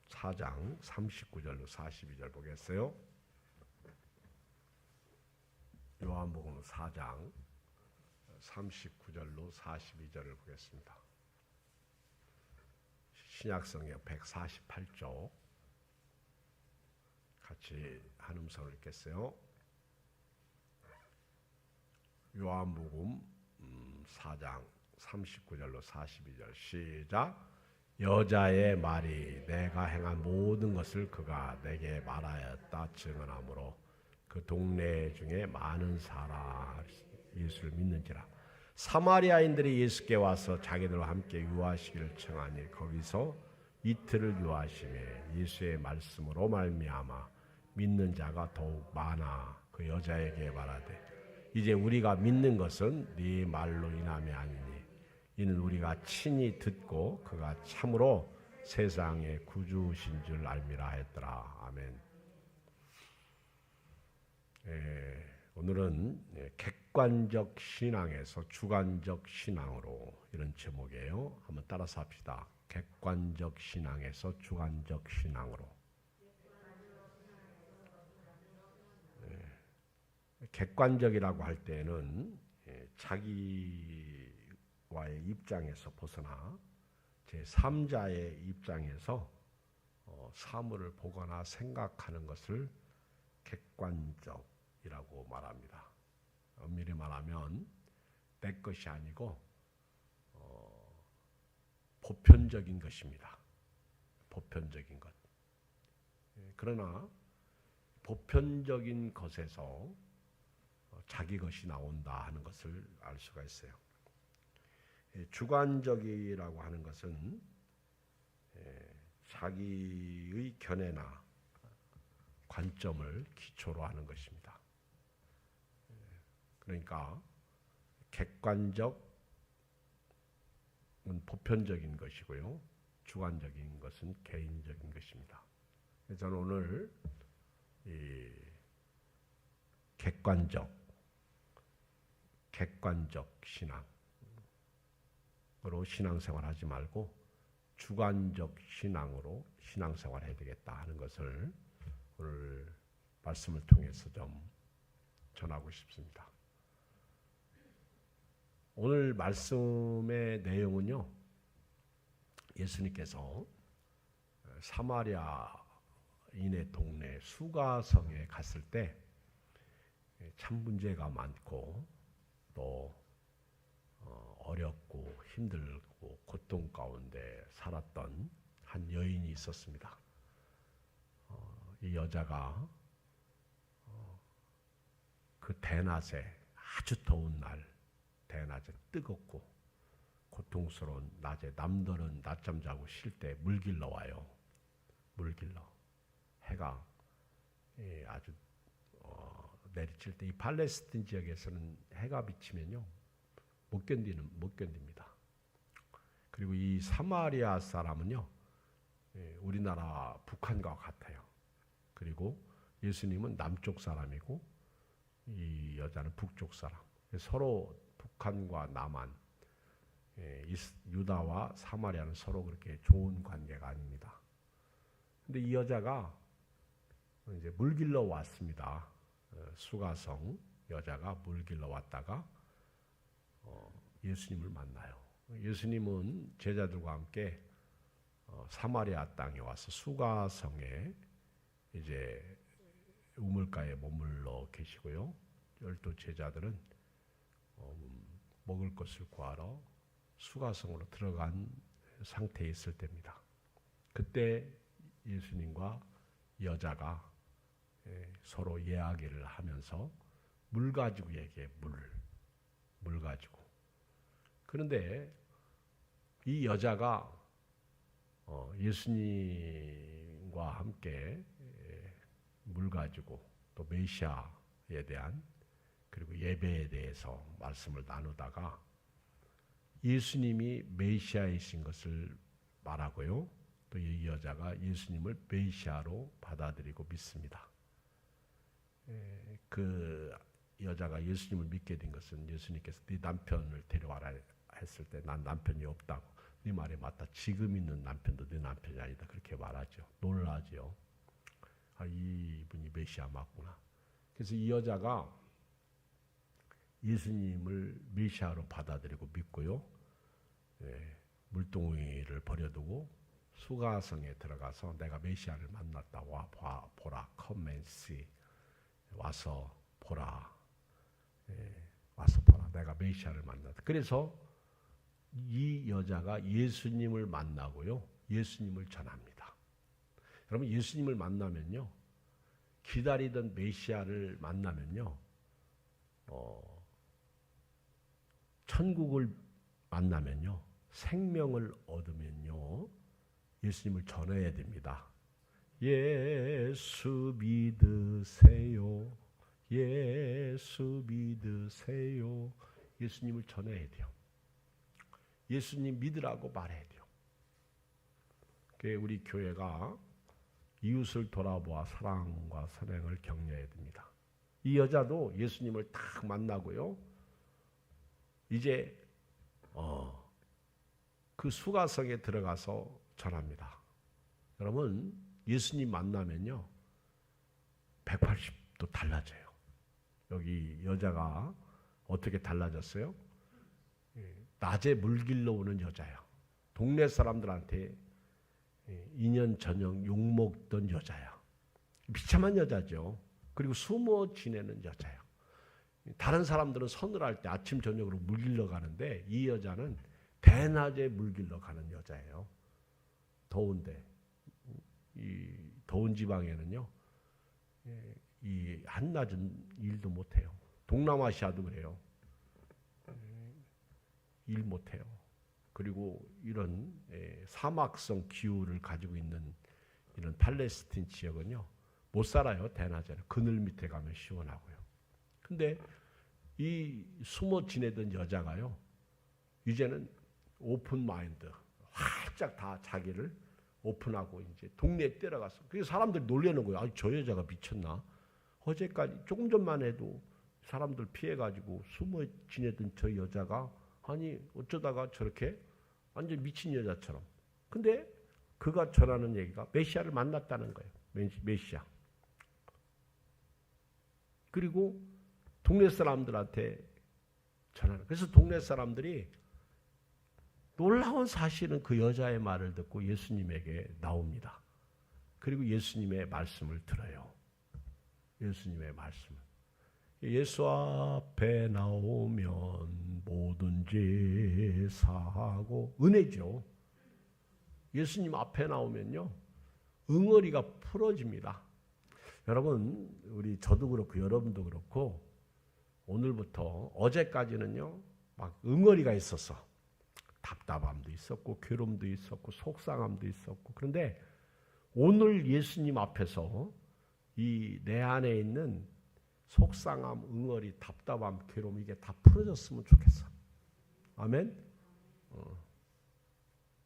4장 39절로 42절 보겠어요. 요한복음 4장 39절로 42절을 보겠습니다. 신약성경 148쪽 같이 한 음성을 읽겠어요. 요한복음 4장 39절로 42절 시작. 여자의 말이 내가 행한 모든 것을 그가 내게 말하였다 증언하므로 그 동네 중에 많은 사람 예수를 믿는지라. 사마리아인들이 예수께 와서 자기들과 함께 유하시기를 청하니 거기서 이틀을 유하시매 예수의 말씀으로 말미암아 믿는 자가 더욱 많아 그 여자에게 말하되 이제 우리가 믿는 것은 네 말로 인함이 아니니 이는 우리가 친히 듣고 그가 참으로 세상의 구주신 줄 알미라 했더라. 아멘. 오늘은 객관적 신앙에서 주관적 신앙으로 이런 제목이에요. 한번 따라서 합시다. 객관적 신앙에서 주관적 신앙으로. 객관적이라고 할 때는 자기와의 입장에서 벗어나 제3자의 입장에서 사물을 보거나 생각하는 것을 객관적이라고 말합니다. 엄밀히 말하면 내 것이 아니고 보편적인 것입니다. 보편적인 것. 그러나 보편적인 것에서 자기 것이 나온다 하는 것을 알 수가 있어요. 주관적이라고 하는 것은 자기의 견해나 관점을 기초로 하는 것입니다. 그러니까 객관적은 보편적인 것이고요. 주관적인 것은 개인적인 것입니다. 저는 오늘 이 객관적 신앙으로 신앙생활 하지 말고 주관적 신앙으로 신앙생활 해야 되겠다 하는 것을 오늘 말씀을 통해서 좀 전하고 싶습니다. 오늘 말씀의 내용은요, 예수님께서 사마리아인의 동네 수가성에 갔을 때 참 문제가 많고 또 어렵고 힘들고 고통 가운데 살았던 한 여인이 있었습니다. 이 여자가 그 대낮에 아주 더운 날, 대낮에 뜨겁고 고통스러운 낮에 남들은 낮잠 자고 쉴 때 물길러 와요. 물길러. 해가 아주 내리칠 때 이 팔레스틴 지역에서는 해가 비치면요 못 견딥니다. 그리고 이 사마리아 사람은요 우리나라 북한과 같아요. 그리고 예수님은 남쪽 사람이고 이 여자는 북쪽 사람. 서로 북한과 남한, 유다와 사마리아는 서로 그렇게 좋은 관계가 아닙니다. 근데 이 여자가 이제 물길러 왔습니다. 수가성 여자가 물길러 왔다가 예수님을 만나요. 예수님은 제자들과 함께 사마리아 땅에 와서 수가성에 이제 우물가에 머물러 계시고요. 12 제자들은 먹을 것을 구하러 수가성으로 들어간 상태에 있을 때입니다. 그때 예수님과 여자가 서로 이야기를 하면서 물 가지고 얘기해. 물 가지고. 그런데 이 여자가 예수님과 함께 물 가지고 또 메시아에 대한 그리고 예배에 대해서 말씀을 나누다가 예수님이 메시아이신 것을 말하고요. 또 이 여자가 예수님을 메시아로 받아들이고 믿습니다. 그 여자가 예수님을 믿게 된 것은 예수님께서 네 남편을 데려와라 했을 때 난 남편이 없다고 네 말이 맞다. 지금 있는 남편도 네 남편이 아니다. 그렇게 말하죠. 놀라죠. 아, 이분이 메시아 맞구나. 그래서 이 여자가 예수님을 메시아로 받아들이고 믿고요. 물동이를 버려두고 수가성에 들어가서 내가 메시아를 만났다. 와 보라. Come and see. 와서 보라. 와서 보라. 내가 메시아를 만났다. 그래서 이 여자가 예수님을 만나고요. 예수님을 전합니다. 여러분 예수님을 만나면요. 기다리던 메시아를 만나면요. 천국을 만나면요. 생명을 얻으면요. 예수님을 전해야 됩니다. 예수 믿으세요. 예수 믿으세요. 예수님을 전해야 돼요. 예수님 믿으라고 말해야 돼요. 우리 교회가 이웃을 돌아보아 사랑과 선행을 격려해야 됩니다. 이 여자도 예수님을 딱 만나고요. 이제 그 수가성에 들어가서 전합니다. 여러분 예수님 만나면요. 180도 달라져요. 여기 여자가 어떻게 달라졌어요? 낮에 물 길러 오는 여자예요. 동네 사람들한테 2년 저녁 욕먹던 여자야. 비참한 여자죠. 그리고 숨어 지내는 여자예요. 다른 사람들은 서늘할 때 아침 저녁으로 물 길러 가는데 이 여자는 대낮에 물 길러 가는 여자예요. 더운데 이 더운 지방에는요. 이 한낮은 일도 못해요. 동남아시아도 그래요. 일 못해요. 그리고 이런 사막성 기후를 가지고 있는 이런 팔레스틴 지역은요. 못 살아요. 대낮에는. 그늘 밑에 가면 시원하고요. 근데 이 숨어 지내던 여자가요. 이제는 오픈 마인드. 활짝 다 자기를 오픈하고 이제 동네에 뛰어가서. 그래서 사람들이 놀라는 거예요. 아, 저 여자가 미쳤나? 어제까지 조금 전만 해도 사람들 피해가지고 숨어 지내던 저 여자가 아니 어쩌다가 저렇게 완전 미친 여자처럼. 근데 그가 전하는 얘기가 메시아를 만났다는 거예요. 메시아. 그리고 동네 사람들한테 전하는. 그래서 동네 사람들이 놀라운 사실은 그 여자의 말을 듣고 예수님에게 나옵니다. 그리고 예수님의 말씀을 들어요. 예수님의 말씀을. 예수 앞에 나오면 뭐든지 사하고 은혜죠. 예수님 앞에 나오면요. 응어리가 풀어집니다. 여러분 저도 그렇고 여러분도 그렇고 오늘부터 어제까지는요. 막 응어리가 있었어. 답답함도 있었고 괴로움도 있었고 속상함도 있었고 그런데 오늘 예수님 앞에서 이 내 안에 있는 속상함, 응어리, 답답함, 괴로움 이게 다 풀어졌으면 좋겠어. 아멘.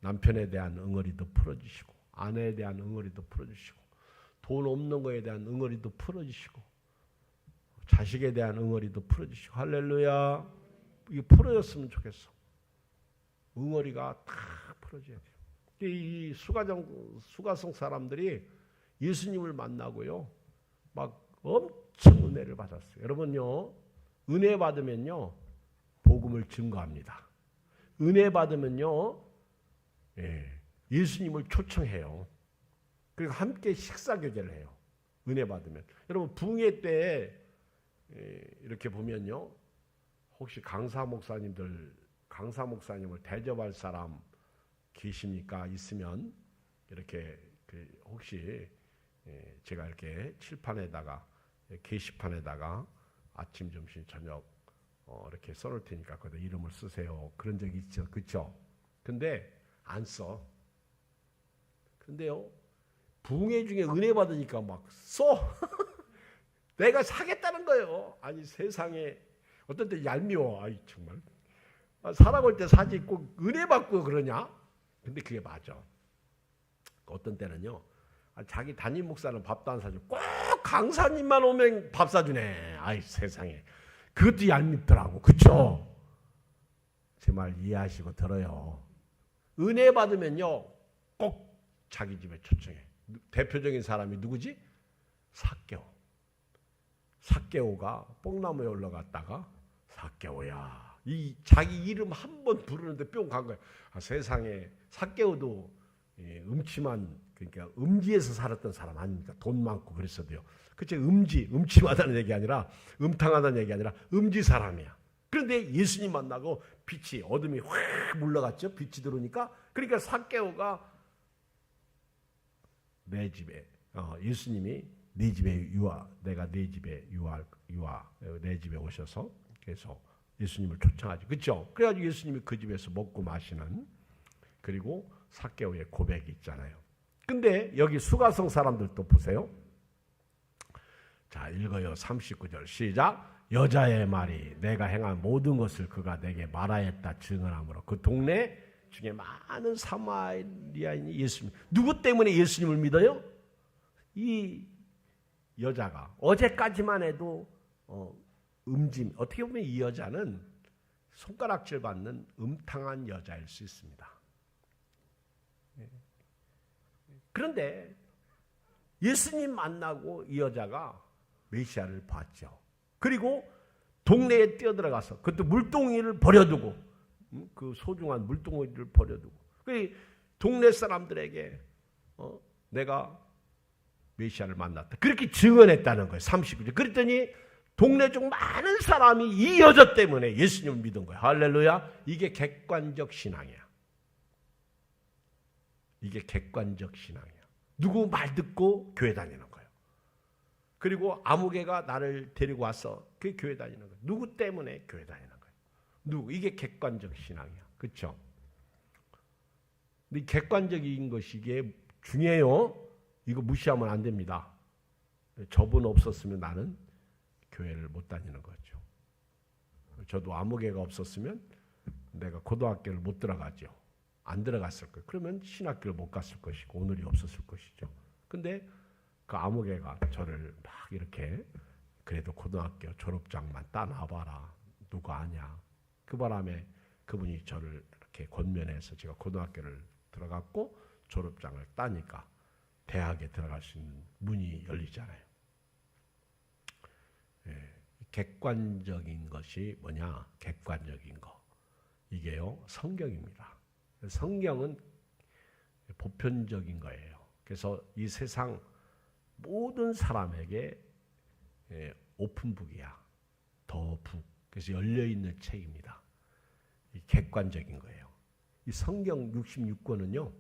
남편에 대한 응어리도 풀어주시고 아내에 대한 응어리도 풀어주시고 돈 없는 거에 대한 응어리도 풀어주시고 자식에 대한 응어리도 풀어주시고 할렐루야. 이게 풀어졌으면 좋겠어. 응어리가 다 풀어져야 돼요. 이 수가성 사람들이 예수님을 만나고요. 막 엄청 은혜를 받았어요. 여러분요. 은혜 받으면요. 복음을 증거합니다. 은혜 받으면요. 예수님을 초청해요. 그리고 함께 식사교제를 해요. 은혜 받으면. 여러분 부흥회 때 이렇게 보면요. 혹시 강사 목사님을 대접할 사람 계십니까? 있으면 이렇게 혹시 제가 이렇게 칠판에다가 게시판에다가 아침, 점심, 저녁 이렇게 써놓을 테니까 거기다 이름을 쓰세요. 그런 적이 있죠, 그렇죠? 근데 안 써. 근데요, 부흥회 중에 은혜 받으니까 막 써. 내가 사겠다는 거예요. 아니 세상에 어떤 때 얄미워. 아이 정말. 살아볼 때 사지 꼭 은혜 받고 그러냐? 근데 그게 맞아. 어떤 때는요. 자기 담임 목사는 밥도 안 사주고 꼭 강사님만 오면 밥 사주네. 아이 세상에. 그것도 얄밉더라고. 그쵸? 제 말 이해하시고 들어요. 은혜 받으면요 꼭 자기 집에 초청해. 대표적인 사람이 누구지? 삭개오. 삭개오가 뽕나무에 올라갔다가 삭개오야 이 자기 이름 한 번 부르는데 뿅 간 거야. 세상에 삭개오도 음침한 그러니까 음지에서 살았던 사람 아닙니까? 돈 많고 그랬어도요. 그치 음침하다는 얘기 아니라 음탕하다는 얘기 아니라 음지 사람이야. 그런데 예수님 만나고 빛이 어둠이 확 물러갔죠. 빛이 들어오니까 그러니까 삭개오가 내 집에 예수님이 네 집에 내가 네 집에 내 집에 오셔서 그래서 예수님을 초청하죠. 그렇죠? 그래가지고 예수님이 그 집에서 먹고 마시는 그리고 삭개오의 고백이 있잖아요. 근데 여기 수가성 사람들도 보세요. 자 읽어요. 39절 시작. 여자의 말이 내가 행한 모든 것을 그가 내게 말하였다 증언하므로 그 동네 중에 많은 사마리아인이 예수님 누구 때문에 예수님을 믿어요? 이 여자가 어제까지만 해도 음짐 어떻게 보면 이 여자는 손가락질 받는 음탕한 여자일 수 있습니다. 그런데 예수님 만나고 이 여자가 메시아를 봤죠. 그리고 동네에 뛰어들어가서 그것도 물동이를 버려두고 그 소중한 물동이를 버려두고 동네 사람들에게 내가 메시아를 만났다. 그렇게 증언했다는 거예요. 39절. 그랬더니 동네 중 많은 사람이 이 여자 때문에 예수님을 믿은 거예요. 할렐루야. 이게 객관적 신앙이야. 이게 객관적 신앙이야. 누구 말 듣고 교회 다니는 거예요. 그리고 아무개가 나를 데리고 와서 그 교회 다니는 거예요. 누구 때문에 교회 다니는 거예요. 누구? 이게 객관적 신앙이야. 그렇죠? 근데 객관적인 것이 이게 중요해요. 이거 무시하면 안 됩니다. 저분 없었으면 나는 교회를 못 다니는 거죠. 저도 아무개가 없었으면 내가 고등학교를 못 들어가죠. 안 들어갔을 거예요. 그러면 신학교를 못 갔을 것이고 오늘이 없었을 것이죠. 근데 그 아무개가 저를 막 이렇게 그래도 고등학교 졸업장만 따놔봐라. 누구 아냐. 그 바람에 그분이 저를 이렇게 권면해서 제가 고등학교를 들어갔고 졸업장을 따니까 대학에 들어갈 수 있는 문이 열리잖아요. 객관적인 것이 뭐냐? 객관적인 거. 이게요, 성경입니다. 성경은 보편적인 거예요. 그래서 이 세상 모든 사람에게 오픈북이야. 더 북. 그래서 열려있는 책입니다. 이 객관적인 거예요. 이 성경 66권은요.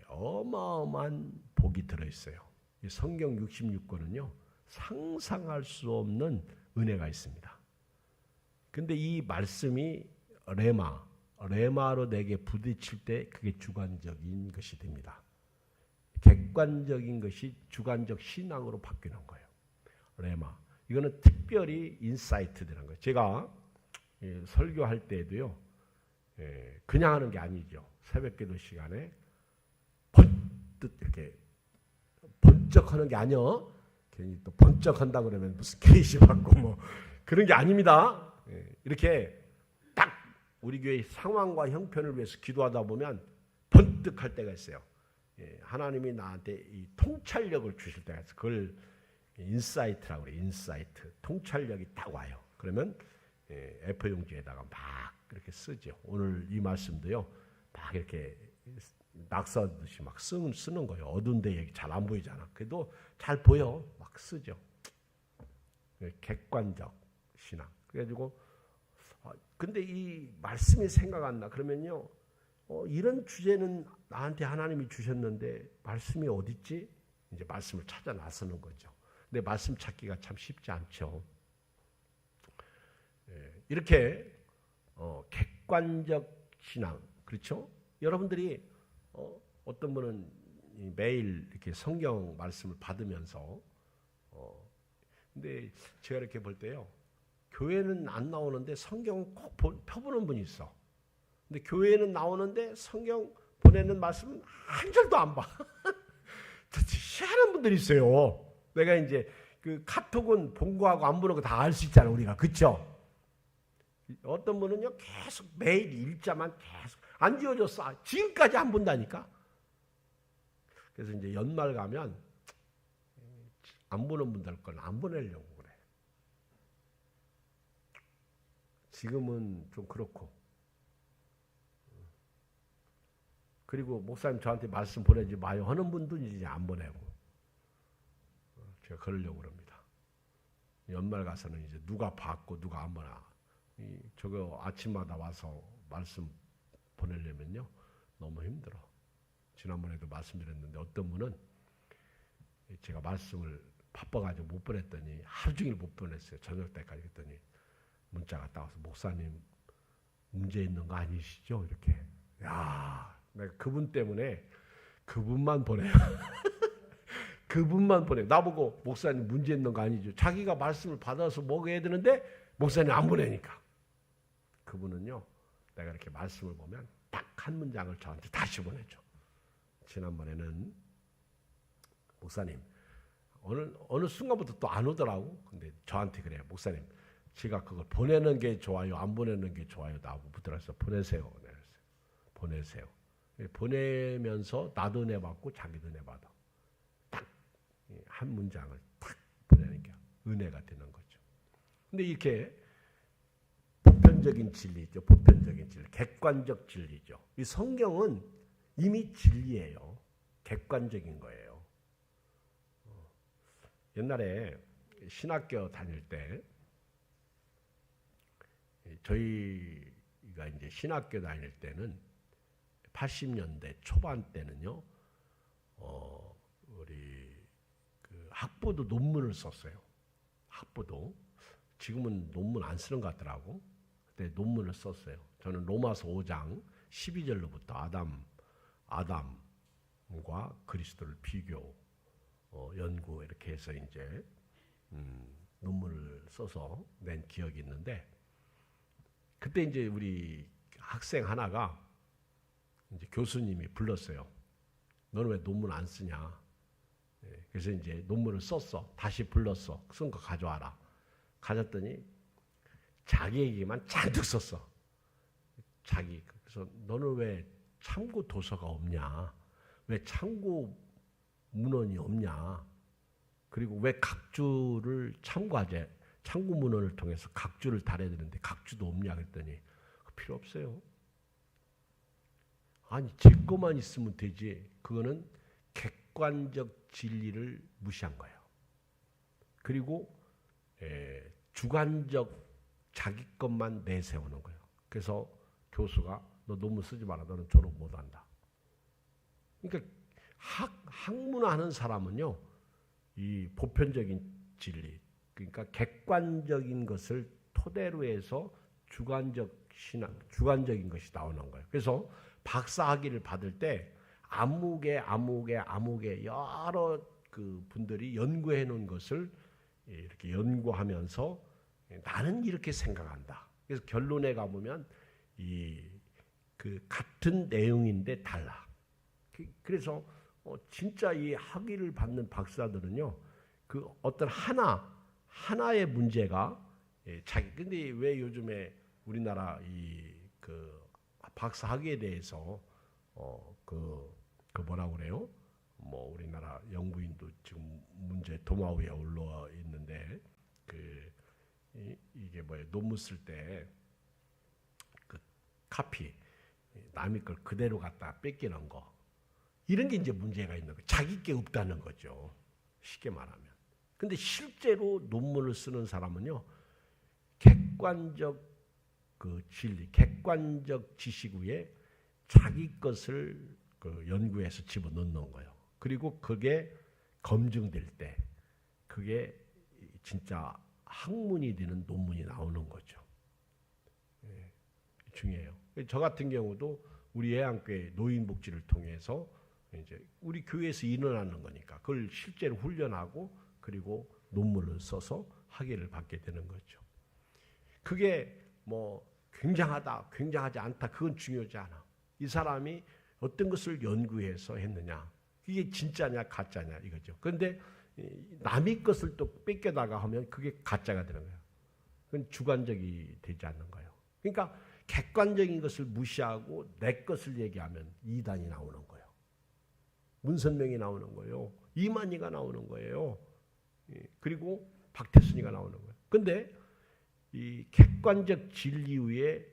어마어마한 복이 들어있어요. 이 성경 66권은요. 상상할 수 없는 은혜가 있습니다. 근데 이 말씀이 레마로 내게 부딪힐 때 그게 주관적인 것이 됩니다. 객관적인 것이 주관적 신앙으로 바뀌는 거예요. 레마. 이거는 특별히 인사이트 되는 거예요. 제가 설교할 때에도요. 그냥 하는 게 아니죠. 새벽기도 시간에 번뜩 이렇게 번쩍하는 게 아니요. 괜히 또 번쩍한다 그러면 무슨 케이시 받고 뭐 그런 게 아닙니다. 이렇게 딱 우리 교회 상황과 형편을 위해서 기도하다 보면 번뜩할 때가 있어요. 하나님이 나한테 이 통찰력을 주실 때가 있어요. 그걸 인사이트라고 그래요. 인사이트. 통찰력이 딱 와요. 그러면 A4 용지에다가 막 이렇게 쓰죠. 오늘 이 말씀도요. 막 이렇게 낙서하듯이 막 쓰는 거예요. 어두운 데 잘 안 보이잖아. 그래도 잘 보여. 막 쓰죠. 객관적 신앙. 그래가지고 근데 이 말씀이 생각 안 나. 그러면요. 이런 주제는 나한테 하나님이 주셨는데 말씀이 어디 있지? 이제 말씀을 찾아 나서는 거죠. 근데 말씀 찾기가 참 쉽지 않죠. 이렇게 객관적 신앙. 그렇죠? 여러분들이 어떤 분은 매일 이렇게 성경 말씀을 받으면서 근데 제가 이렇게 볼 때요. 교회는 안 나오는데 성경 꼭 펴보는 분이 있어. 근데 교회는 나오는데 성경 보내는 말씀은 한 절도 안 봐. 희한한 분들이 있어요. 내가 이제 그 카톡은 본 거하고 안 보는 거 다 알 수 있잖아, 우리가. 그렇죠? 어떤 분은요, 계속 매일 일자만 계속 안 지워졌어. 지금까지 안 본다니까. 그래서 이제 연말 가면 안 보는 분들 건 안 보내려고 그래. 지금은 좀 그렇고. 그리고 목사님 저한테 말씀 보내지 마요 하는 분도 이제 안 보내고. 제가 그러려고 그럽니다. 연말 가서는 이제 누가 받고 누가 안 보나. 저거 아침마다 와서 말씀 보내려면요. 너무 힘들어. 지난번에도 말씀드렸는데 어떤 분은 제가 말씀을 바빠가지고 못 보냈더니 하루 종일 못 보냈어요. 저녁 때까지. 했더니 문자가 딱 와서 목사님 문제 있는 거 아니시죠? 이렇게. 야, 내가 그분 때문에 그분만 보내요. 그분만 보내요. 나보고 목사님 문제 있는 거 아니죠? 자기가 말씀을 받아서 먹어야 되는데 목사님 안 보내니까. 그분은요. 내가 이렇게 말씀을 보면 딱 한 문장을 저한테 다시 보내줘. 지난번에는 목사님 어느 순간부터 또 안 오더라고. 근데 저한테 그래요. 목사님 제가 그걸 보내는 게 좋아요? 안 보내는 게 좋아요? 나하고 붙들어서 보내세요. 보내세요. 보내면서 나도 은혜 받고 자기도 은혜 받아. 딱 한 문장을 딱 보내는 게 은혜가 되는 거죠. 근데 이렇게 보편적인 진리죠. 보편적인 진리. 객관적 진리죠. 이 성경은 이미 진리예요. 객관적인 거예요. 옛날에 신학교 다닐 때 저희가 이제 신학교 다닐 때는 80년대 초반 때는요. 우리 그 학부도 논문을 썼어요. 학부도. 지금은 논문 안 쓰는 것 같더라고. 그때 논문을 썼어요. 저는 로마서 5장 12절로부터 아담과 그리스도를 비교, 연구 이렇게 해서 이제 논문을 써서 낸 기억이 있는데 그때 이제 우리 학생 하나가 이제 교수님이 불렀어요. 너는 왜 논문 안 쓰냐? 그래서 이제 논문을 썼어. 다시 불렀어. 쓴 거 가져와라. 가졌더니 자기 얘기만 잔뜩 썼어. 그래서 너는 왜 참고 도서가 없냐? 왜 참고 문헌이 없냐? 그리고 왜 각주를 참고하재? 참고 문헌을 통해서 각주를 달아야 되는데 각주도 없냐? 그랬더니 필요 없어요. 아니 제 것만 있으면 되지. 그거는 객관적 진리를 무시한 거예요. 그리고 주관적 자기 것만 내세우는 거예요. 그래서 교수가 너 논문 쓰지 마라. 너는 졸업 못한다. 그러니까 학문하는 사람은요. 이 보편적인 진리, 그러니까 객관적인 것을 토대로 해서 주관적인 것이 나오는 거예요. 그래서 박사학위를 받을 때 아무개 여러 그 분들이 연구해 놓은 것을 이렇게 연구하면서 나는 이렇게 생각한다. 그래서 결론에 가보면 그 같은 내용인데 달라. 그래서 진짜 이 학위를 받는 박사들은요, 그 어떤 하나의 문제가 근데 왜 요즘에 우리나라 그 박사 학위에 대해서 그 뭐라고 그래요? 뭐 우리나라 영부인도 지금 문제 도마 위에 올라와 있는데 이게 뭐예요? 논문 쓸 때 그 카피 남의 걸 그대로 갖다 뺏기는 거 이런 게 이제 문제가 있는 거. 자기 게 없다는 거죠. 쉽게 말하면. 근데 실제로 논문을 쓰는 사람은요, 객관적 그 진리, 객관적 지식 위에 자기 것을 그 연구해서 집어넣는 거예요. 그리고 그게 검증될 때 그게 진짜 학문이 되는 논문이 나오는 거죠. 중요해요. 저 같은 경우도 우리 예안교회 노인복지를 통해서 이제 우리 교회에서 일어나는 거니까 그걸 실제로 훈련하고 그리고 논문을 써서 학위를 받게 되는 거죠. 그게 뭐 굉장하다, 굉장하지 않다, 그건 중요하지 않아. 이 사람이 어떤 것을 연구해서 했느냐, 이게 진짜냐 가짜냐 이거죠. 그런데 남의 것을 또 뺏겨다가 하면 그게 가짜가 되는 거예요. 그건 주관적이 되지 않는 거예요. 그러니까 객관적인 것을 무시하고 내 것을 얘기하면 이단이 나오는 거예요. 문선명이 나오는 거예요. 이만희가 나오는 거예요. 그리고 박태순이가 나오는 거예요. 근데 이 객관적 진리 위에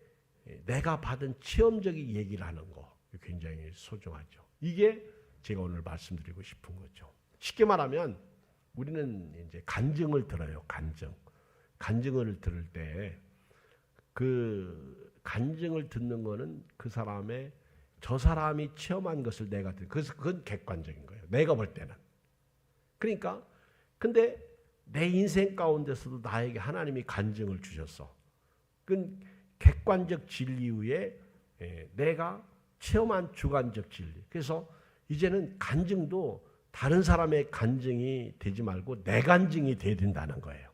내가 받은 체험적인 얘기를 하는 거 굉장히 소중하죠. 이게 제가 오늘 말씀드리고 싶은 거죠. 쉽게 말하면 우리는 이제 간증을 들어요. 간증을 들을 때 그 간증을 듣는 거는 그 사람의 저 사람이 체험한 것을 내가 그래서 그건 객관적인 거예요. 내가 볼 때는. 그러니까 근데 내 인생 가운데서도 나에게 하나님이 간증을 주셨어. 그건 객관적 진리 위에 내가 체험한 주관적 진리. 그래서 이제는 간증도 다른 사람의 간증이 되지 말고 내 간증이 돼야 된다는 거예요.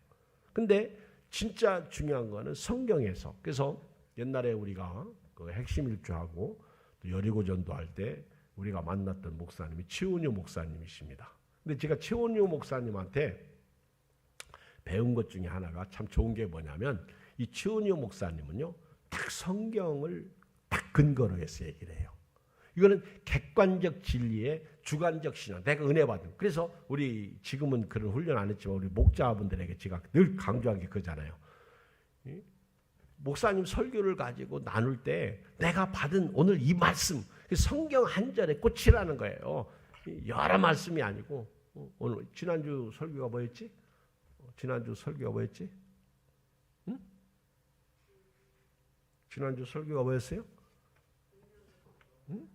근데 진짜 중요한 거는 성경에서. 그래서 옛날에 우리가 그 핵심 일주하고 여리고 전도할 때 우리가 만났던 목사님이 최은효 목사님이십니다. 근데 제가 최은효 목사님한테 배운 것 중에 하나가 참 좋은 게 뭐냐면 이 최은효 목사님은요 딱 성경을 딱 근거로 해서 얘기를 해요. 이거는 객관적 진리의 주관적 신앙, 내가 은혜 받은. 그래서 우리 지금은 그런 훈련 안 했지만 우리 목자분들에게 제가 늘 강조한 게 그거잖아요. 목사님 설교를 가지고 나눌 때 내가 받은 오늘 이 말씀, 성경 한 절에 꽂히라는 거예요. 여러 말씀이 아니고. 오늘 지난주 설교가 뭐였지? 응? 지난주 설교가 뭐였어요? 응?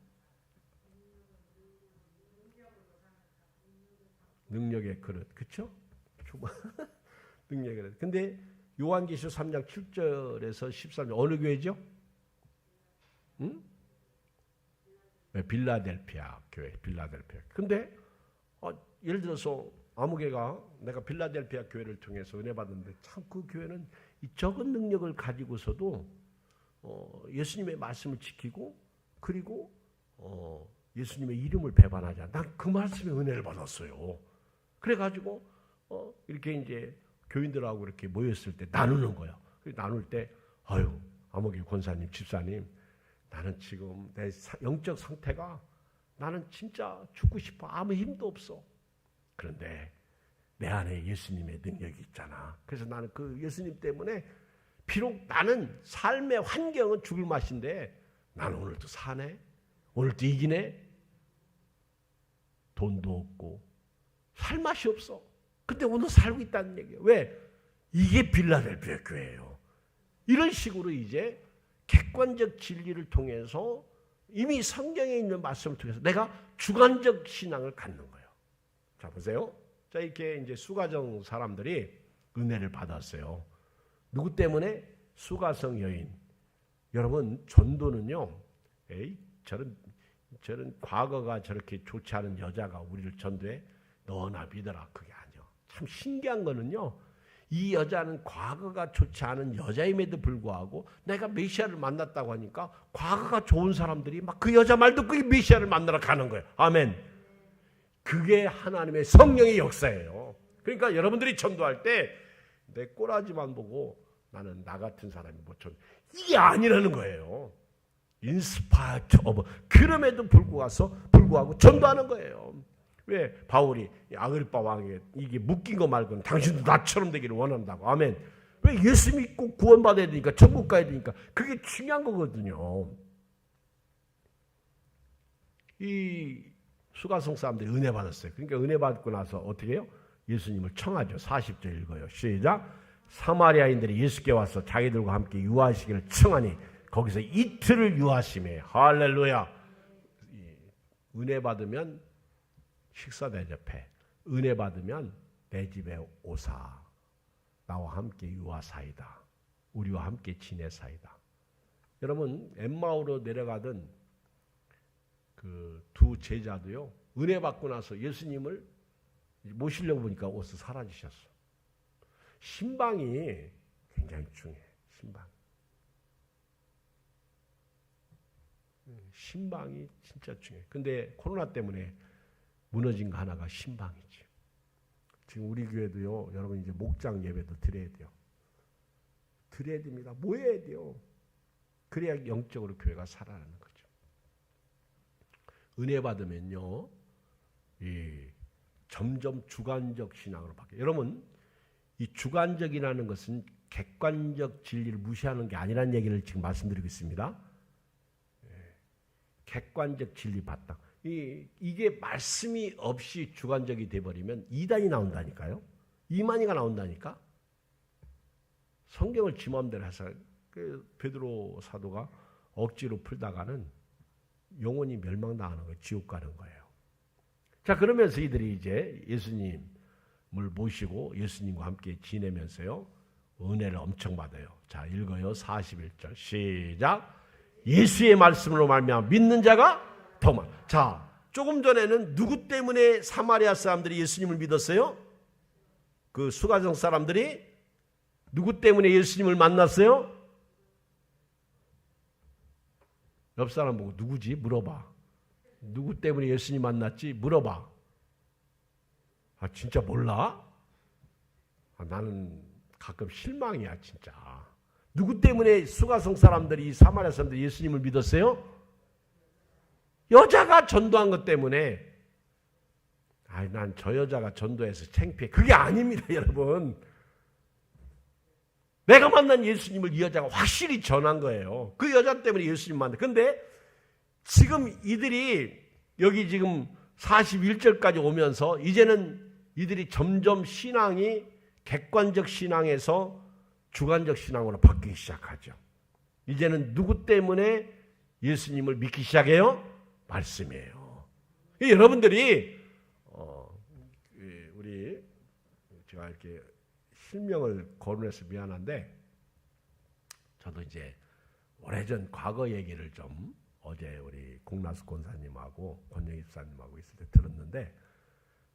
능력의 그릇, 그렇죠? 능력의 그릇. 근데 요한계시록 3장 7절에서 13절 어느 교회죠? 응? 빌라델피아 교회, 빌라델피아. 근데 예를 들어서 아무개가 내가 빌라델피아 교회를 통해서 은혜 받았는데 참 그 교회는 이 적은 능력을 가지고서도 예수님의 말씀을 지키고 그리고 예수님의 이름을 배반하지 않아. 난 그 말씀에 은혜를 받았어요. 그래가지고 이렇게 이제 교인들하고 이렇게 모였을 때 나누는 거예요. 나눌 때 아유 아무개 권사님, 집사님, 나는 지금 내 영적 상태가 나는 진짜 죽고 싶어. 아무 힘도 없어. 그런데 내 안에 예수님의 능력이 있잖아. 그래서 나는 그 예수님 때문에 비록 나는 삶의 환경은 죽을 맛인데 나는 오늘도 사네. 오늘도 이기네. 돈도 없고 살 맛이 없어. 근데 오늘 살고 있다는 얘기예요. 왜? 이게 빌라델피아 교회예요. 이런 식으로 이제 객관적 진리를 통해서 이미 성경에 있는 말씀을 통해서 내가 주관적 신앙을 갖는 거예요. 자 보세요. 자 이렇게 이제 수가정 사람들이 은혜를 받았어요. 누구 때문에? 수가성 여인. 여러분 전도는요. 저런 과거가 저렇게 좋지 않은 여자가 우리를 전도해? 너나 믿어라. 그게 아니요. 참 신기한 거는요. 이 여자는 과거가 좋지 않은 여자임에도 불구하고 내가 메시아를 만났다고 하니까 과거가 좋은 사람들이 막 그 여자 말 듣고 이 메시아를 만나러 가는 거예요. 아멘. 그게 하나님의 성령의 역사예요. 그러니까 여러분들이 전도할 때 내 꼬라지만 보고 나는 나 같은 사람이 못 전도. 이게 아니라는 거예요. 인스파이트 오브 그럼에도 불구하고 전도하는 거예요. 왜? 바울이 아그리파 왕에게 이게 묶인 거 말고는 당신도 나처럼 되기를 원한다고. 아멘. 왜? 예수 믿고 구원받아야 되니까 천국 가야 되니까 그게 중요한 거거든요. 이 수가성 사람들이 은혜 받았어요. 그러니까 은혜 받고 나서 어떻게 해요? 예수님을 청하죠. 40절 읽어요. 시작. 사마리아인들이 예수께 와서 자기들과 함께 유하시기를 청하니 거기서 이틀을 유하심에 할렐루야. 은혜 받으면 식사 대접해. 은혜 받으면 내 집에 오사. 나와 함께 유하사이다. 우리와 함께 지내사이다. 여러분 엠마오로 내려가던 그 두 제자도요. 은혜 받고 나서 예수님을 모시려고 보니까 어디서 사라지셨어. 신방이 굉장히 중요해. 신방이 진짜 중요해. 근데 코로나 때문에 무너진 거 하나가 신방이지. 지금 우리 교회도요. 여러분 이제 목장 예배도 드려야 돼요. 드려야 됩니다. 모여야 돼요. 그래야 영적으로 교회가 살아나는 거죠. 은혜 받으면요, 점점 주관적 신앙으로 바뀌어요. 여러분, 이 주관적이라는 것은 객관적 진리를 무시하는 게 아니라는 얘기를 지금 말씀드리고 있습니다. 객관적 진리 바탕. 이게 말씀이 없이 주관적이 돼버리면 이단이 나온다니까요. 이만희가 나온다니까. 성경을 지 마음대로 해서 베드로 사도가 억지로 풀다가는 영원히 멸망당하는 거예요. 지옥 가는 거예요. 자, 그러면서 이들이 이제 예수님을 모시고 예수님과 함께 지내면서요, 은혜를 엄청 받아요. 자, 읽어요. 41절 시작. 예수의 말씀으로 말미암아 믿는 자가 더 많아. 자, 조금 전에는 누구 때문에 사마리아 사람들이 예수님을 믿었어요? 그 수가성 사람들이 누구 때문에 예수님을 만났어요? 옆 사람 보고 누구지? 물어봐. 누구 때문에 예수님 만났지? 물어봐. 아, 진짜 몰라? 나는 가끔 실망이야, 진짜. 누구 때문에 수가성 사람들이, 사마리아 사람들이 예수님을 믿었어요? 여자가 전도한 것 때문에. 난 저 여자가 전도해서 창피해. 그게 아닙니다, 여러분. 내가 만난 예수님을 이 여자가 확실히 전한 거예요. 그 여자 때문에 예수님 만났. 근데 지금 이들이 여기 지금 41절까지 오면서 이제는 이들이 점점 신앙이 객관적 신앙에서 주관적 신앙으로 바뀌기 시작하죠. 이제는 누구 때문에 예수님을 믿기 시작해요? 말씀이에요. 여러분들이 우리 제가 이렇게 실명을 거론해서 미안한데, 저도 이제 오래전 과거 얘기를 좀 어제 우리 공나수 권사님하고 권영희 집사님하고 있을 때 들었는데,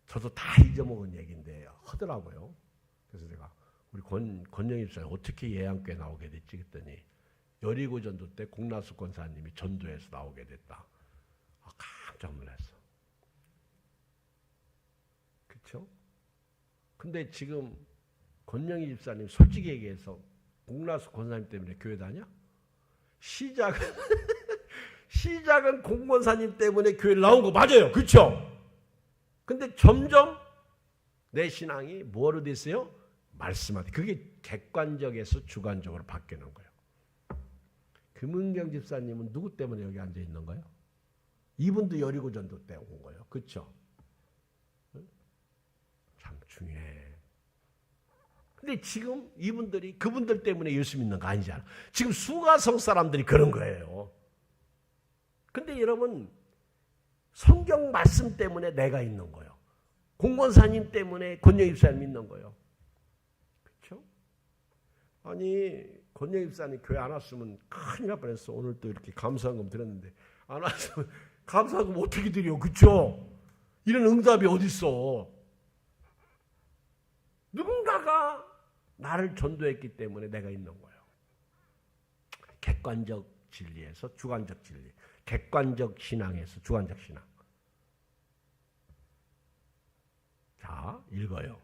저도 다 잊어먹은 얘기인데 하더라고요. 그래서 제가 우리 권영희 집사님 어떻게 예양교회 나오게 됐지 그랬더니, 여리고 전도 때 공나수 권사님이 전도해서 나오게 됐다. 깜짝 놀랐어. 그렇죠? 근데 지금 권영희 집사님 솔직히 얘기해서 공나수 권사님 때문에 교회 다녀? 시작은 공권사님 때문에 교회를 나온 거 맞아요. 그렇죠? 근데 점점 내 신앙이 뭐로 됐어요? 말씀한테. 그게 객관적에서 주관적으로 바뀌는 거예요. 금은경 집사님은 누구 때문에 여기 앉아 있는 거예요? 이분도 여리고 전도 때 온 거예요. 그렇죠? 참 중요해. 근데 지금 이분들이 그분들 때문에 예수 믿는 거 아니잖아. 지금 수가성 사람들이 그런 거예요. 근데 여러분, 성경 말씀 때문에 내가 있는 거예요. 공권사님 때문에 권영희 집사님 믿는 거예요. 그렇죠? 아니, 권영희 집사님 교회 안 왔으면 큰일 날 뻔했어. 오늘 또 이렇게 감사한금 드렸는데 안 왔으면 감사한금 어떻게 드려? 그렇죠? 이런 응답이 어디 있어? 누군가가 나를 전도했기 때문에 내가 있는 거예요. 객관적 진리에서 주관적 진리, 객관적 신앙에서 주관적 신앙. 자, 읽어요.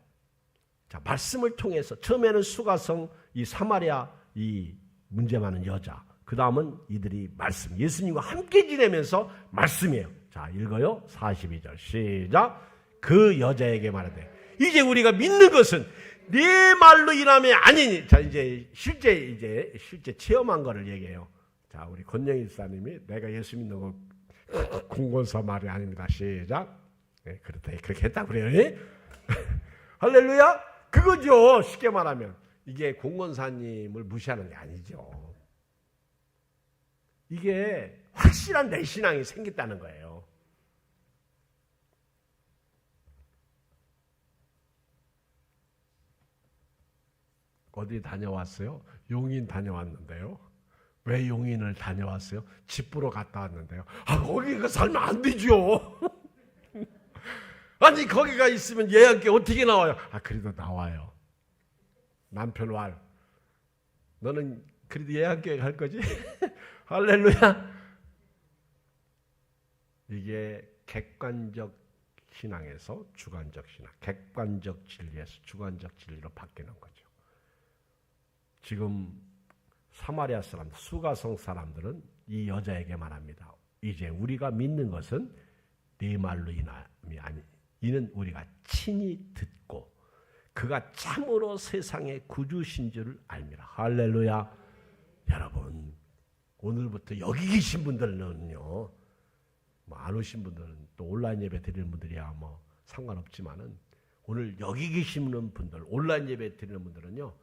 자, 말씀을 통해서 처음에는 수가성 이 사마리아 이 문제 많은 여자, 그 다음은 이들이 말씀, 예수님과 함께 지내면서 말씀이에요. 자, 읽어요. 42절 시작. 그 여자에게 말하되 이제 우리가 믿는 것은 네 말로 인함이 아니니. 자, 이제 실제 체험한 거를 얘기해요. 자, 우리 권영희 집사님이 내가 예수 믿는 거 공권사 말이 아닙니다. 시작. 네, 그렇다. 그렇게 했다 그래요. 할렐루야. 그거죠. 쉽게 말하면 이게 공권사님을 무시하는 게 아니죠. 이게 확실한 내 신앙이 생겼다는 거예요. 어디 다녀왔어요? 용인 다녀왔는데요. 왜 용인을 다녀왔어요? 집 보러 갔다 왔는데요. 거기가 살면 안 되죠. 아니, 거기가 있으면 예약계 어떻게 나와요? 그래도 나와요. 남편 왈. 너는 그래도 예약계 갈 거지? 할렐루야. 이게 객관적 신앙에서 주관적 신앙, 객관적 진리에서 주관적 진리로 바뀌는 거죠. 지금 사마리아 사람, 수가성 사람들은 이 여자에게 말합니다. 이제 우리가 믿는 것은 네 말로 인함이 아니, 이는 우리가 친히 듣고 그가 참으로 세상의 구주신 줄을 알미라. 할렐루야. 여러분, 오늘부터 여기 계신 분들은요, 뭐 안 오신 분들은 또 온라인 예배 드리는 분들이야 뭐 상관없지만은, 오늘 여기 계시는 분들, 온라인 예배 드리는 분들은요,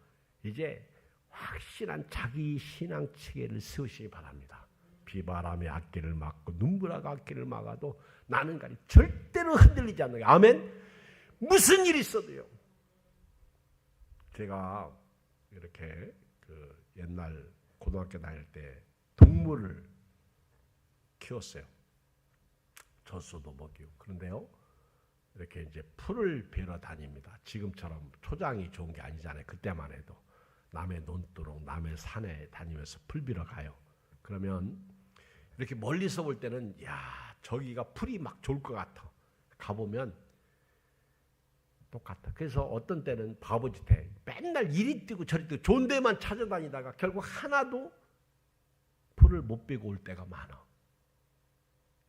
이제 확실한 자기 신앙 체계를 세우시기 바랍니다. 비바람의 앞길을 막고 눈보라가 앞길을 막아도 나는 가리 절대로 흔들리지 않는 게, 아멘. 무슨 일이 있어도요. 제가 이렇게 그 옛날 고등학교 다닐 때 동물을 키웠어요. 젖소도 먹이고. 그런데요, 이렇게 이제 풀을 베러 다닙니다. 지금처럼 초장이 좋은 게 아니잖아요. 그때만 해도 남의 논두렁, 남의 산에 다니면서 풀 베러 가요. 그러면 이렇게 멀리서 볼 때는 야, 저기가 풀이 막 좋을 것 같아. 가보면 똑같아. 그래서 어떤 때는 바보짓 해. 맨날 이리 뛰고 저리 뛰고 좋은 데만 찾아다니다가 결국 하나도 풀을 못 베고 올 때가 많아.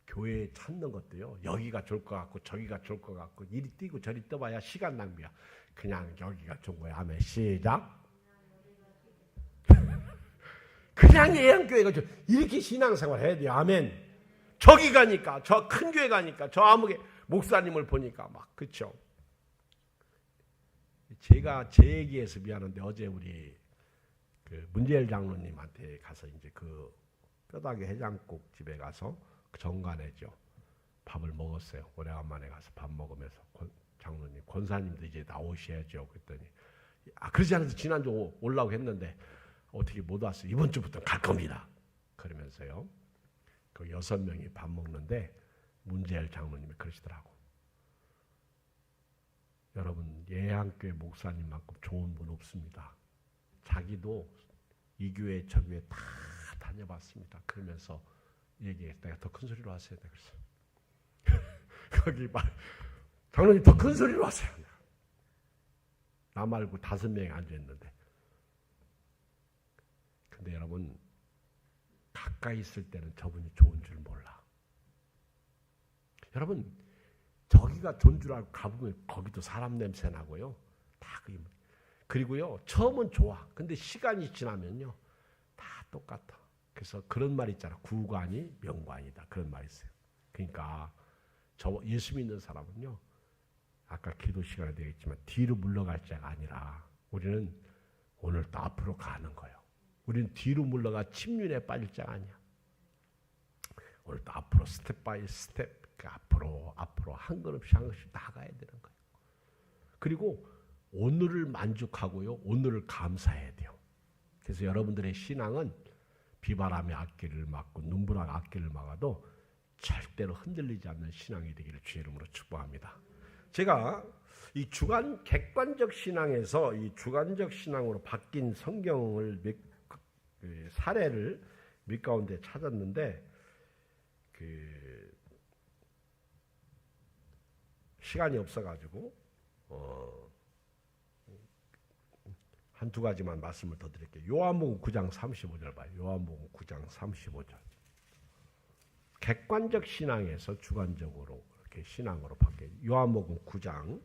교회에 찾는 것도요, 여기가 좋을 것 같고 저기가 좋을 것 같고 이리 뛰고 저리 떠봐야 시간 낭비야. 그냥 여기가 좋은 거야. 아멘. 시작. 그냥 예양교회가 좋아. 이렇게 신앙생활 해야 돼요. 아멘. 저기 가니까, 저 큰 교회 가니까, 저 아무개 목사님을 보니까 막, 그쵸. 제가 제 얘기해서 미안한데, 어제 우리 그 문재일 장로님한테 가서 이제 그 뼈다귀 해장국 집에 가서 정관회죠. 밥을 먹었어요. 오래간만에 가서 밥 먹으면서 장로님, 권사님도 이제 나오셔야죠. 그랬더니 그러지 않아서 지난주 오려고 했는데 어떻게 못 왔어요. 이번 주부터 갈 겁니다. 그러면서요. 그 6명이 밥 먹는데 문재일 장로님이 그러시더라고. 여러분, 예양교회 목사님만큼 좋은 분 없습니다. 자기도 이 교회 저 교회 다 다녀봤습니다. 그러면서 얘기해. 내가 더 큰 소리로 하세요. 그래서 거기 말 장로님 더 큰 소리로 하세요. 나 말고 5명이 앉아있는데. 근데 여러분, 가까이 있을 때는 저분이 좋은 줄 몰라. 여러분, 저기가 좋은 줄 알고 가보면 거기도 사람 냄새 나고요. 다 그리고요, 처음은 좋아. 근데 시간이 지나면요, 다 똑같아. 그래서 그런 말 있잖아. 구관이 명관이다. 그런 말이 있어요. 그러니까 저 예수 믿는 사람은요, 아까 기도 시간에 되겠지만 뒤로 물러갈 자가 아니라 우리는 오늘 또 앞으로 가는 거예요. 우리는 뒤로 물러가 침륜에 빠질 자가 아니야. 오늘 또 앞으로 스텝 바이 스텝, 앞으로 한 걸음씩 한 걸음씩 나가야 되는 거예요. 그리고 오늘을 만족하고요, 오늘을 감사해야 돼요. 그래서 여러분들의 신앙은 비바람의 앞길을 막고 눈보라가 앞길을 막아도 절대로 흔들리지 않는 신앙이 되기를 주의 이름으로 축복합니다. 제가 이 객관적 신앙에서 이 주관적 신앙으로 바뀐 성경을 사례를 몇 가운데 찾았는데, 시간이 없어가지고 한두 가지만 말씀을 더 드릴게요. 요한복음 9장 35절 봐요. 요한복음 9장 35절. 객관적 신앙에서 주관적으로 이렇게 신앙으로 바뀌어요. 요한복음 9장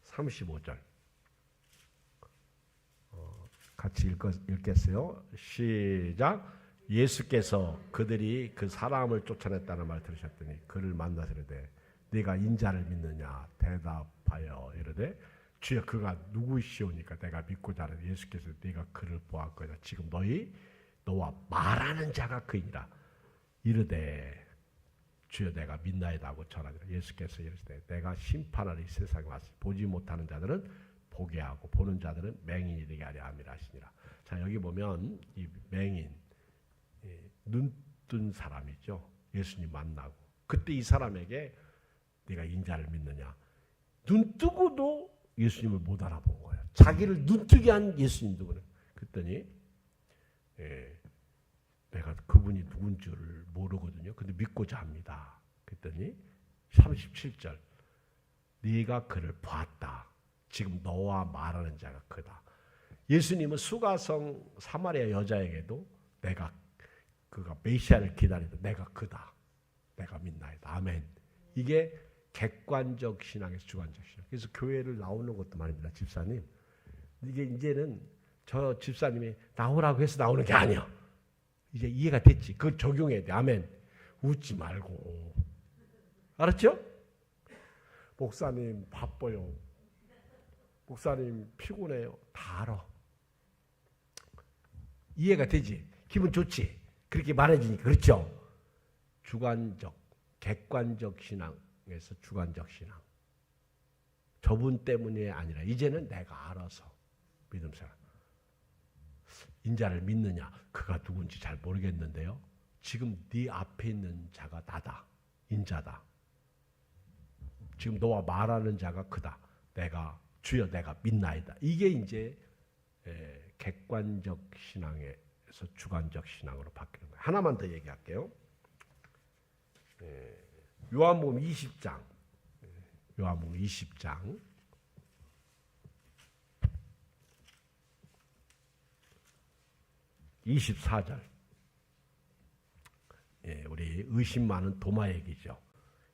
35절. 같이 읽겠어요. 시작. 예수께서 그들이 그 사람을 쫓아냈다는 말 들으셨더니 그를 만나서 이르되 네가 인자를 믿느냐 대답하여 이르되 주여 그가 누구시오니까 내가 믿고자 하는. 예수께서 네가 그를 보았거니와 지금 너와 말하는 자가 그이니라. 이르되 주여 내가 믿나이다 하고 전하니라. 예수께서 이르시되 내가 심판하러 이 세상에 왔으니 보지 못하는 자들은 보게 하고 보는 자들은 맹인이 되게 하려 함이라 하시니라. 자, 여기 보면 이 맹인, 눈 뜬 사람이죠. 예수님 만나고 그때 이 사람에게 네가 인자를 믿느냐. 눈 뜨고도 예수님을 못 알아본 거예요. 자기를 눈뜨게 한 예수님 누구는. 그랬더니 내가 그분이 누군 줄을 모르거든요. 근데 믿고자 합니다. 그랬더니 37절. 네가 그를 보았다. 지금 너와 말하는 자가 그다. 예수님은 수가성 사마리아 여자에게도 그가 메시아를 기다리다 내가 그다. 내가 믿나이다. 아멘. 이게 객관적 신앙에서 주관적 신앙. 그래서 교회를 나오는 것도 말입니다. 집사님. 이게 이제는 저 집사님이 나오라고 해서 나오는 게 아니야. 이제 이해가 됐지. 그걸 적용해야 돼. 아멘. 웃지 말고. 알았죠? 목사님 바빠요. 목사님 피곤해요. 다 알아. 이해가 되지? 기분 좋지? 그렇게 말해주니까. 그렇죠? 주관적, 객관적 신앙에서 주관적 신앙. 저분 때문이 아니라 이제는 내가 알아서 믿음 생활. 인자를 믿느냐? 그가 누군지 잘 모르겠는데요. 지금 네 앞에 있는 자가 나다. 인자다. 지금 너와 말하는 자가 그다. 주여 내가 믿나이다. 이게 이제 객관적 신앙에서 주관적 신앙으로 바뀌는 거예요. 하나만 더 얘기할게요. 요한복음 20장. 요한복음 20장. 24절. 우리 의심 많은 도마 얘기죠.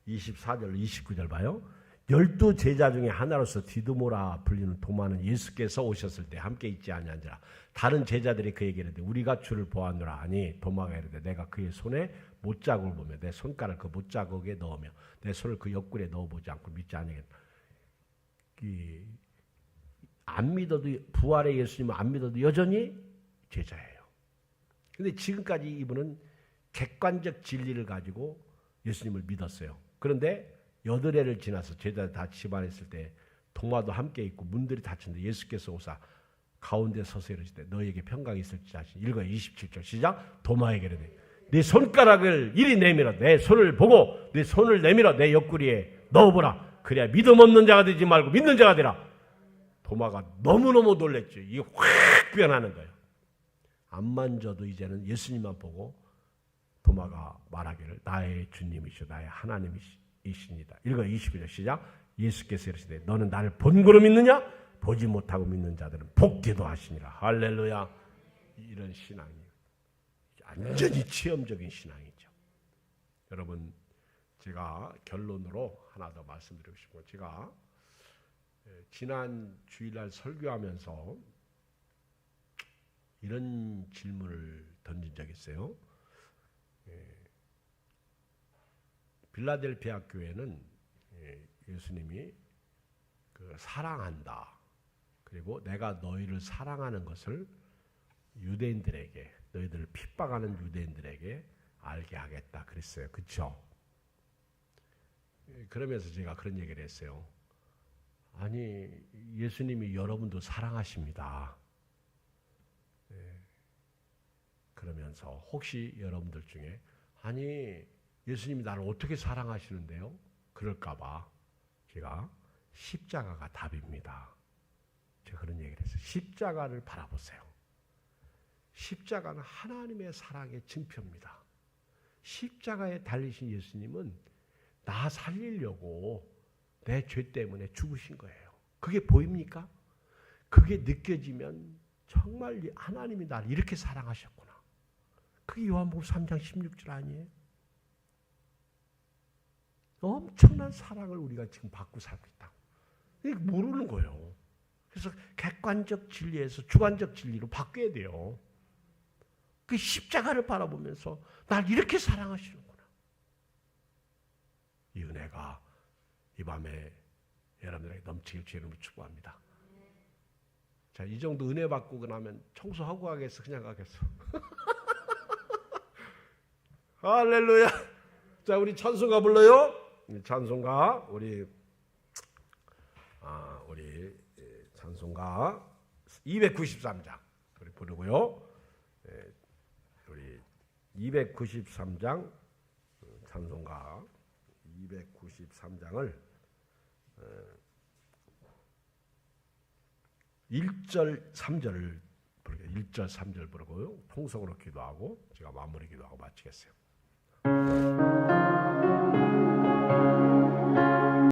24절, 29절 봐요. 12 제자 중에 하나로서 디두모라 불리는 도마는 예수께서 오셨을 때 함께 있지 아니한지라. 다른 제자들이 그에게 이르되 우리가 주를 보았노라 하니 도마가 이르되 내가 그의 손에 못자국을 보며 내 손가락을 그 못자국에 넣으며 내 손을 그 옆구리에 넣어보지 않고 믿지 아니하겠다. 안 믿어도 부활의 예수님을 안 믿어도 여전히 제자예요. 근데 지금까지 이분은 객관적 진리를 가지고 예수님을 믿었어요. 그런데 8해를 지나서 제자들 다 집안했을 때 동화도 함께 있고 문들이 닫혔는데 예수께서 오사 가운데 서서 이르시되 너에게 평강이 있을지 자신. 읽어요. 27절 시작. 도마에게 이르되 네 손가락을 이리 내밀어 내 손을 보고 네 손을 내밀어 내 옆구리에 넣어보라. 그래야 믿음 없는 자가 되지 말고 믿는 자가 되라. 도마가 너무너무 놀랬죠. 이게 확 변하는 거예요. 안 만져도 이제는 예수님만 보고 도마가 말하기를 나의 주님이시오 나의 하나님이십니다. 읽어 29절 시작. 예수께서 이르시되 너는 나를 본고로 믿느냐? 보지 못하고 믿는 자들은 복되도 하시니라. 할렐루야. 이런 신앙이 완전히 체험적인 신앙이죠. 여러분 제가 결론으로 하나 더 말씀드리고 싶고 제가 지난 주일날 설교하면서 이런 질문을 던진 적이 있어요. 빌라델피아 교회는 예수님이 사랑한다. 그리고 내가 너희를 사랑하는 것을 유대인들에게 너희들을 핍박하는 유대인들에게 알게 하겠다 그랬어요. 그렇죠? 그러면서 제가 그런 얘기를 했어요. 아니 예수님이 여러분도 사랑하십니다. 그러면서 혹시 여러분들 중에 아니 예수님이 나를 어떻게 사랑하시는데요? 그럴까 봐 제가 십자가가 답입니다. 제가 그런 얘기를 했어요. 십자가를 바라보세요. 십자가는 하나님의 사랑의 증표입니다. 십자가에 달리신 예수님은 나 살리려고 내 죄 때문에 죽으신 거예요. 그게 보입니까? 그게 느껴지면 정말 하나님이 나를 이렇게 사랑하셨구나. 그게 요한복음 3장 16절 아니에요? 엄청난 사랑을 우리가 지금 받고 살고 있다고. 이게 모르는 거예요. 그래서 객관적 진리에서 주관적 진리로 바뀌어야 돼요. 그 십자가를 바라보면서 날 이렇게 사랑하시는구나. 이 은혜가 이 밤에 여러분들에게 넘치길 주님으로 축복합니다. 자, 이 정도 은혜 받고 나면 청소하고 가겠어? 그냥 가겠어? 할렐루야. 자, 우리 찬송가 불러요. 찬송가 우리 찬송가 293장 우리 부르고요. 우리 293장 찬송가 293장을 1절 3절을 부르게 1절 3절 부르고요. 통성으로 기도하고 제가 마무리 기도하고 마치겠어요.